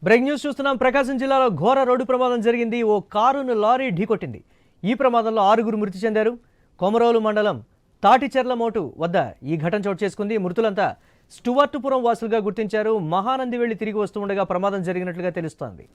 Break news చూస్తున్నాం. ప్రకాశం జిల్లాలో ఘోర రోడ్డు ప్రమాదం జరిగింది. ఓ కారును లారీ ఢీకొట్టింది. ఈ ప్రమాదంలో 6గురు మృతి చెందారు. కొమరోలు మండలం తాటిచెర్ల మోటు వద్ద ఈ ఘటన చోటు చేసుకుంది. మృతులంతా స్టువర్టుపురం వాసులుగా గుర్తించారు. మహానంది వెళ్లి తిరిగి వస్తుండగా ప్రమాదం జరిగినట్లుగా తెలుస్తోంది.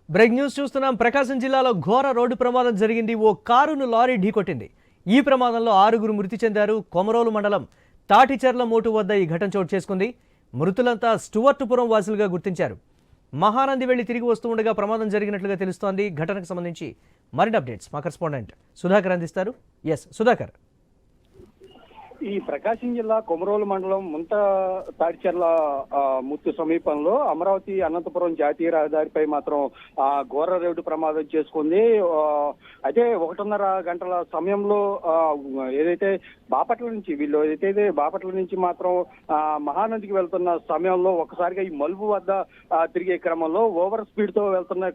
బ్రేక్ న్యూస్ చూస్తున్నాం. ప్రకాశం జిల్లాలో ఘోర రోడ్డు ప్రమాదం జరిగింది. ఓ కారును లారీ ఢీకొట్టింది. ఈ ప్రమాదంలో 6గురు మృతి చెందారు. కొమరోలు మండలం తాటిచెర్ల మోటు వద్ద ఈ ఘటన చోటు చేసుకుంది. మృతులంతా స్టువర్టుపురం వాసులుగా గుర్తించారు. మహానంది వెళ్లి తిరిగి వస్తూ ఉండగా ప్రమాదం జరిగినట్లుగా తెలుస్తోంది. ఘటనకు సంబంధించి మరిన్ని అప్డేట్స్ మా కరెస్పాండెంట్ సుధాకర్ అందిస్తారు. సుధాకర్. ఈ ప్రకాశం జిల్లా కొమరోలు మండలం ముంత తాడిచెర్ల ముత్తు సమీపంలో అమరావతి అనంతపురం జాతీయ రహదారిపై మాత్రం ఘోర రోడ్డు ప్రమాదం చేసుకుంది. అయితే 1:30 గంటల సమయంలో ఏదైతే బాపట్ల నుంచి మాత్రం మహానందికి వెళ్తున్న సమయంలో ఒకసారిగా ఈ మలుపు వద్ద తిరిగే క్రమంలో ఓవర్ స్పీడ్ తో వెళ్తున్న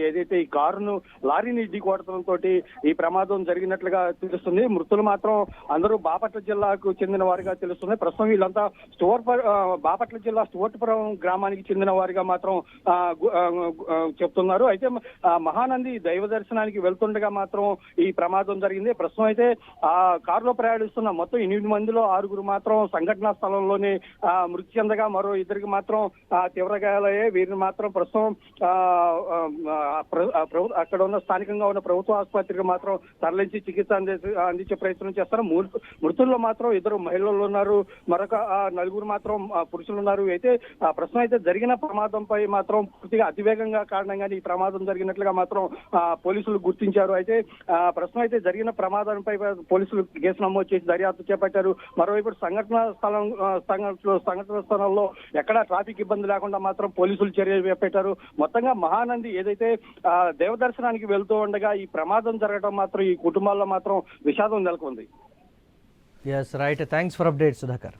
ఏదైతే ఈ కారును లారీని ఢీకొట్టడంతో ఈ ప్రమాదం జరిగినట్లుగా తెలుస్తుంది. మృతులు మాత్రం అందరూ బాపట్ల జిల్లాకు చెందిన వారిగా తెలుస్తుంది. ప్రస్తుతం వీళ్ళంతా బాపట్ల జిల్లా స్టువర్టుపురం గ్రామానికి చెందిన వారిగా మాత్రం చెప్తున్నారు. అయితే మహానంది దైవ దర్శనానికి వెళ్తుండగా మాత్రం ఈ ప్రమాదం జరిగింది. ప్రస్తుతం అయితే ఆ కారులో ప్రయాణిస్తున్న మొత్తం 8 మందిలో 6గురు మాత్రం సంఘటనా స్థలంలోనే మృతి చెందగా మరో 2కి మాత్రం తీవ్ర గాయాలయ్యాయి. వీరిని మాత్రం ప్రస్తుతం అక్కడ ఉన్న స్థానికంగా ఉన్న ప్రభుత్వ ఆసుపత్రికి మాత్రం తరలించి చికిత్స అందించే ప్రయత్నం చేస్తారు. మృతుల్లో మాత్రం 2 మహిళలు ఉన్నారు, మరొక 4గురు మాత్రం పురుషులు ఉన్నారు. అయితే ప్రస్తుతం అయితే జరిగిన ప్రమాదంపై మాత్రం పూర్తిగా అతివేగంగా కారణంగానే ఈ ప్రమాదం జరిగినట్లుగా మాత్రం పోలీసులు గుర్తించారు. అయితే ప్రస్తుతం అయితే జరిగిన ప్రమాదంపై పోలీసులు కేసు నమోదు చేసి దర్యాప్తు చేపట్టారు. మరోవైపు సంఘటన స్థలంలో ఎక్కడా ట్రాఫిక్ ఇబ్బంది లేకుండా మాత్రం పోలీసులు చర్యలు చేపట్టారు. మొత్తంగా మహానంది ఏదైతే దేవదర్శనానికి వెళ్తూ ఉండగా ఈ ప్రమాదం జరగడం మాత్రం ఈ కుటుంబాల్లో మాత్రం విషాదం నెలకొంది. Right. Thanks for update Sudhakar.